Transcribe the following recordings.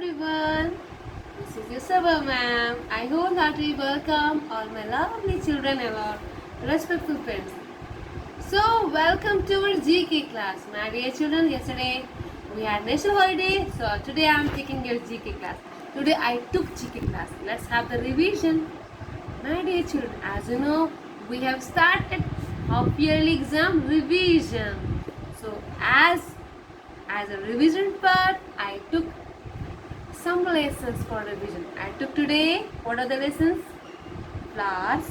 everyone. This is your Sabha ma'am. I wholeheartedly welcome all my lovely children and our respectful friends. So, welcome to our GK class. My dear children, yesterday we had national holiday, so today I am taking your GK class. Today I took GK class. Let's have the revision. My dear children, as you know, we have started half yearly exam revision. So, as a revision part, I took some lessons for revision. I took today, what are the lessons? Flowers,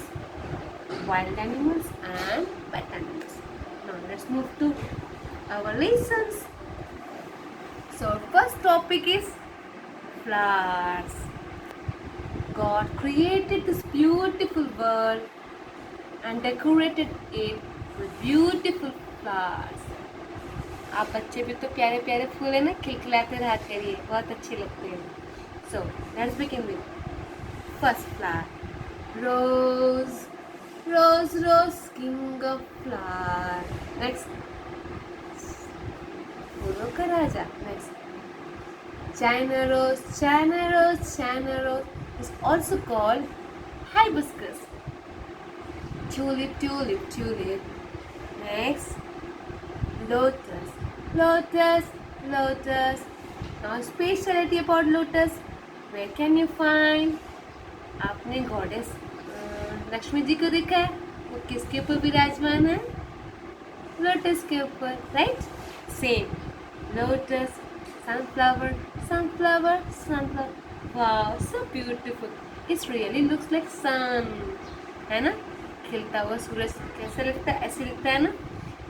wild animals and pet animals. Now let's move to our lessons. So first topic is flowers. God created this beautiful world and decorated it with beautiful flowers. आप बच्चे भी तो प्यारे प्यारे फूल है ना खिलखिलाते रहा करिए, बहुत अच्छे लगते हैं. So let's begin with first flower. Rose, rose, rose, king of flower. Next, फूलों का राजा. Next, China rose, China rose, China rose is also called hibiscus. Tulip, tulip, tulip. Next, lotus, lotus, lotus. Now specialty about lotus. Where can you find? आपने goddess Lakshmi ji को देखा है, वो किसके ऊपर विराजमान है? लोटस के ऊपर, right? Same lotus, sunflower, sunflower, sunflower. Wow, so beautiful. It's really looks like sun, है ना? खिलता हुआ सूरज कैसा लगता है? ऐसे लगता है ना.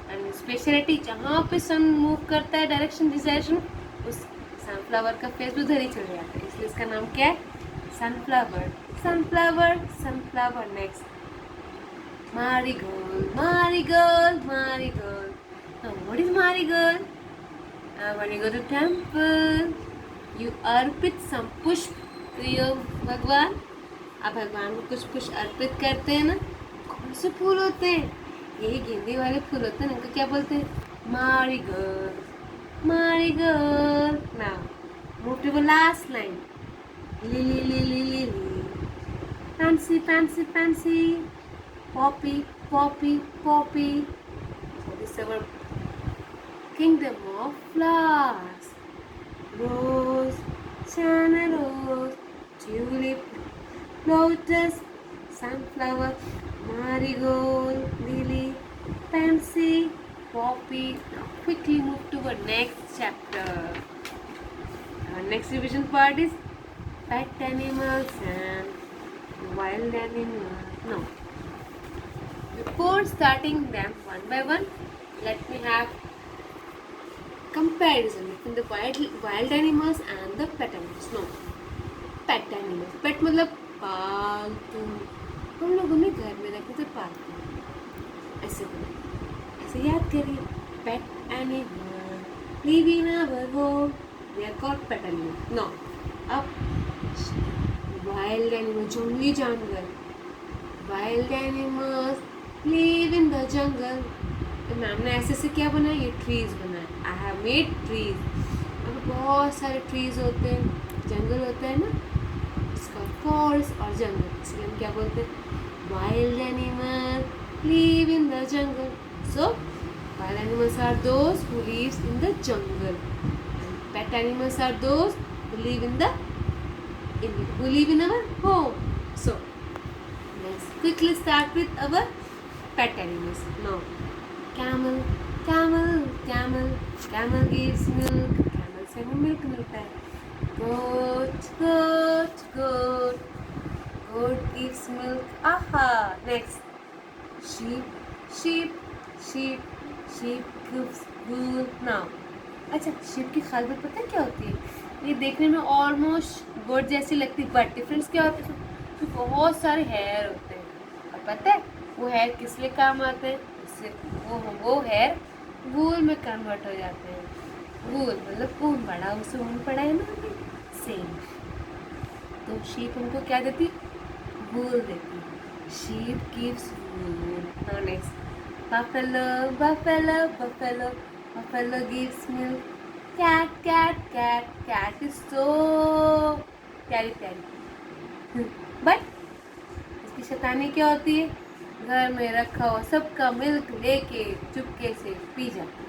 एंड स्पेशलिटी, जहाँ पे सन मूव करता है डायरेक्शन डिजायरेक्शन, उस सनफ्लावर का फेस भी उधर ही चले जाता है, इसलिए इसका नाम क्या है? Sunflower, sunflower, sunflower. Next, marigold, marigold, marigold. Now what is marigold? When you go to temple, you Arpit some पुष्प to your भगवान. आप भगवान को कुछ पुष्प अर्पित करते हैं ना. कौन से फूल होते हैं? यही गेंदे वाले फूल होते हैं. उनको क्या बोलते हैं? marigold, marigold. Now move to the last line. Lily, lily, lily. Fancy, fancy, fancy. Poppy, poppy, poppy. So this is our kingdom of flowers. Rose, China rose, tulip, lotus, sunflower, marigold, lily, pansy, poppy. Now quickly move to our next chapter. Our next revision part is pet animals and wild animals. No. Before starting them one by one, let me have comparison between the wild animals and the pet animals. No. Pet animals. Pet मतलब पालतू. हम लोगों ने घर में रखे थे पालतू. ऐसे बोले. ऐसे याद करिए. Pet animal live in our home. They are called pet animals. No. अब wild animal, जंगली जानवर. Wild animals live in the jungle. तो मैम ने ऐसे से क्या बनाया? ये ट्रीज बनाया. I have made trees. अब बहुत सारे ट्रीज होते हैं, जंगल होता है ना, इसका फॉरेस्ट और जंगल, इसलिए हम क्या बोलते हैं? Wild animals live in the jungle. So wild animals are those who lives in the jungle. And pet animals are those who live in our home. So let's quickly start with our pet animals. Now, camel, camel, camel, camel gives milk. Camel से हमें milk मिलता है. Goat, goat, goat, goat gives milk. Aha. Next, sheep, sheep, sheep, sheep gives wool. Now, अच्छा, sheep की खाल में पता है क्या होती है? ये देखने में ऑलमोस्ट गोट जैसी लगती है, बट डिफरेंस क्या होता है? तो बहुत सारे हेयर होते हैं. और पता है वो हेयर किस लिए काम आते हैं? इससे वो हेयर वूल में कन्वर्ट हो जाते हैं. वूल मतलब ऊन पड़ा, उसे ऊन पड़ा है ना, सेम. तो शीप हमको क्या देती? वूल देती. Sheep gives wool. Now next, buffalo, buffalo, buffalo, buffalo gives milk. Cat, cat, cat, cat is so प्यारी प्यारी। बट इसकी शैतानी क्या होती है, घर में रखा हुआ सबका मिल्क लेके चुपके से पी जाती है।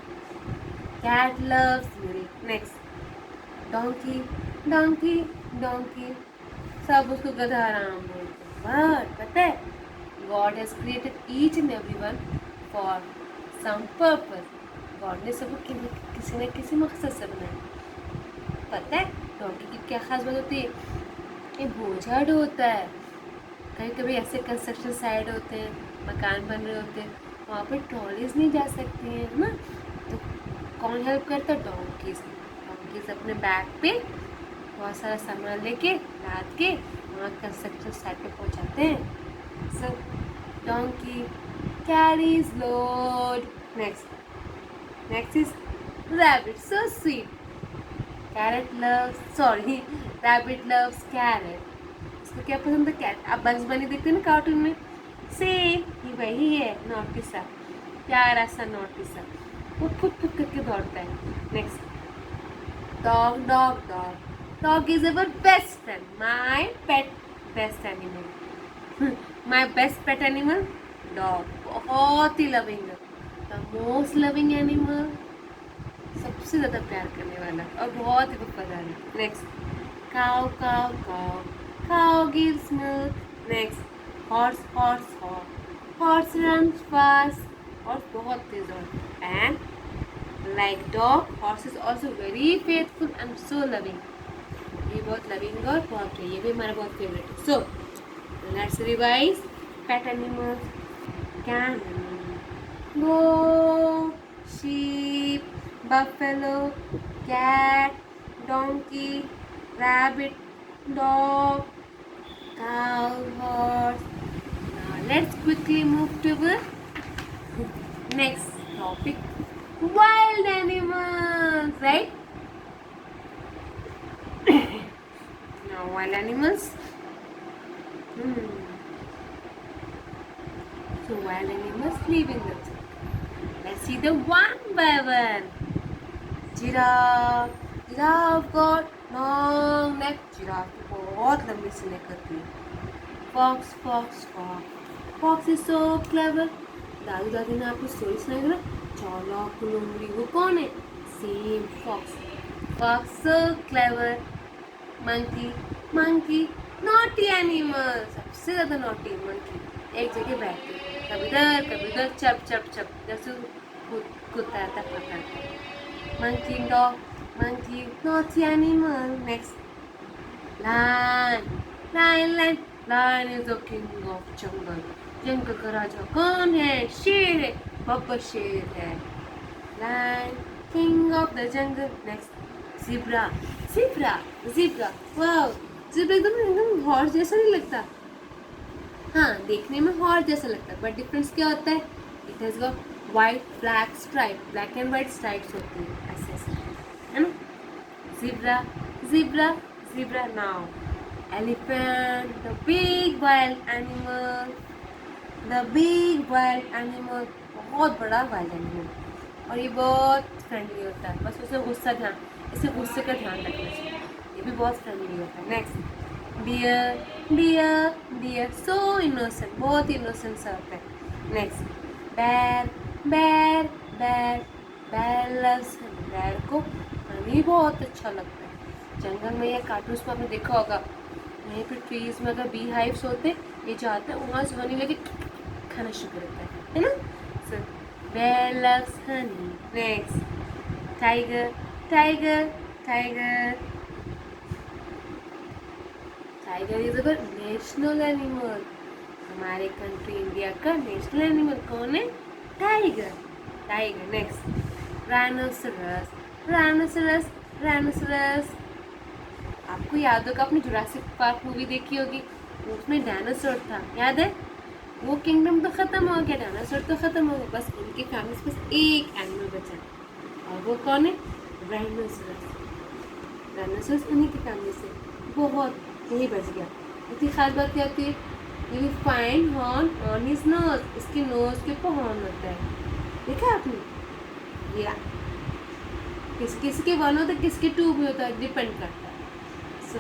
Cat loves milk. Next, donkey donkey donkey, सब उसको गधाराम बोलते हैं। बट पता है, God has created each and everyone for some purpose. God ने सबको किसी न किसी मकसद से बनाया। पता है डोंकी की क्या खास बात होती है, ये बोझा ढोता है। कभी कभी ऐसे कंस्ट्रक्शन साइड होते हैं, मकान बन रहे होते हैं, वहाँ पर ट्रॉलीज नहीं जा सकती हैं, है ना, तो कौन हेल्प करता है, डोंकीज। डोंकीज अपने बैग पे बहुत सारा सामान लेके लाद के वहाँ कंस्ट्रक्शन साइट पे पहुँचाते हैं। So donkey carries load. Next is rabbit, so sweet. Rabbit loves carrot. उसको क्या पसंद है, कैट। आप बग्स बनी देखते हैं ना कार्टून में, सेम ही वही है, नॉटी सा, प्यारा सा नॉटी सा, वो फुट फुट करके दौड़ता है। Next, dog is our best friend, my pet best animal. My best pet animal dog, बहुत ही लविंग है, द मोस्ट लविंग एनिमल, सबसे ज़्यादा प्यार करने वाला और बहुत ही वफादार है। Next, cow cow cow, cow gives milk. Next, horse runs fast, और बहुत तेज दौड़ता है। And like dog, horse is also very faithful and so loving. ये बहुत लविंग और बहुत, ये भी हमारा बहुत फेवरेट है। So let's revise pet animals: camel, goat, sheep, buffalo, cat, donkey, rabbit, dog, cow, horse. Now let's quickly move to the next topic: wild animals, right? Now wild animals. So wild animals live in the jungle. Let's see them one by one. Giraffe. Giraffe got long neck. Giraffe की बहुत लंबी सी neck होती है। Fox. Fox is so clever. दादी ने आपको story सुनाई ना, चालाक लोमड़ी, वो कौन है, same fox. Fox so clever. Monkey naughty animal, सबसे ज़्यादा naughty monkey, एक जगह बैठते, कभी इधर चप जैसे कुत्ता आता पकड़ता। Monkey naughty animal. Next, lion is the king of jungle. जंगल का राजा कौन है, शेर है, बब्बर शेर है। Lion, king of the jungle. Next, zebra. Wow, zebra एकदम हॉर्स जैसा नहीं लगता। हाँ, देखने में हॉर्स जैसा लगता है, बट डिफरेंस क्या होता है, it has got white black stripe, black and white stripes होती है, ऐसे है ना। zebra. Now elephant, the big wild animal, बहुत बड़ा वाइल्ड एनिमल, और ये बहुत फ्रेंडली होता है, बस उसे गुस्से का ध्यान रखना चाहिए, ये भी बहुत फ्रेंडली होता है। नेक्स्ट, डियर सो इनोसेंट, बहुत इनोसेंट सा होता है। नेक्स्ट, बैर लव्स, बैर को हनी बहुत अच्छा लगता है। जंगल में या कार्टून्स में आपने देखा होगा, वहीं पर ट्रीज में अगर बी हाइव्स होते, ये जाता है वहाँ से हनी लेके खाना शुरू करता है ना। सो बैर loves Honey. Next, tiger is our national animal, हमारे कंट्री इंडिया का नेशनल एनिमल कौन है, टाइगर। Next, rhinoceros. आपको याद होगा, आपने जुरासिक पार्क मूवी देखी होगी, उसमें डायनासोर था, याद है। वो किंगडम तो खत्म हो गया, डायनासोर तो खत्म हो गया, बस उनकी फैमिली से बस एक एनिमल बचा, और वो कौन है, राइनोसरस उन्हीं की फैमिली से बहुत यही बच गया। इतनी खास बात क्या होती है, you find horn on his nose, इसके नोज के ऊपर हॉर्न होता है, देखा आपने। या किसके वन होता है, किसके टू भी होता है, डिपेंड करता है। सो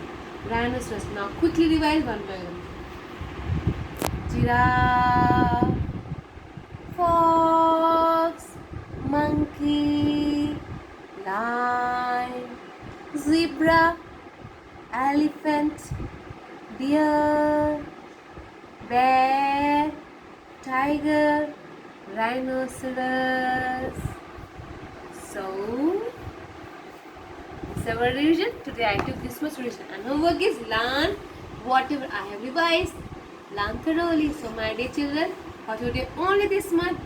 Rhinoceros. Now quickly revise one by one. Giraffe, fox, monkey, lion, zebra, elephant, deer, bear, tiger, rhinoceros. So, it's our revision. Today I took this much revision. And homework is learn whatever I have revised. Learn thoroughly. So, my dear children, for today only this much.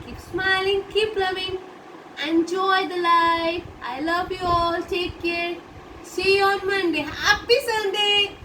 Keep smiling, keep loving, enjoy the life. I love you all. Take care. See you on Monday. Happy Sunday.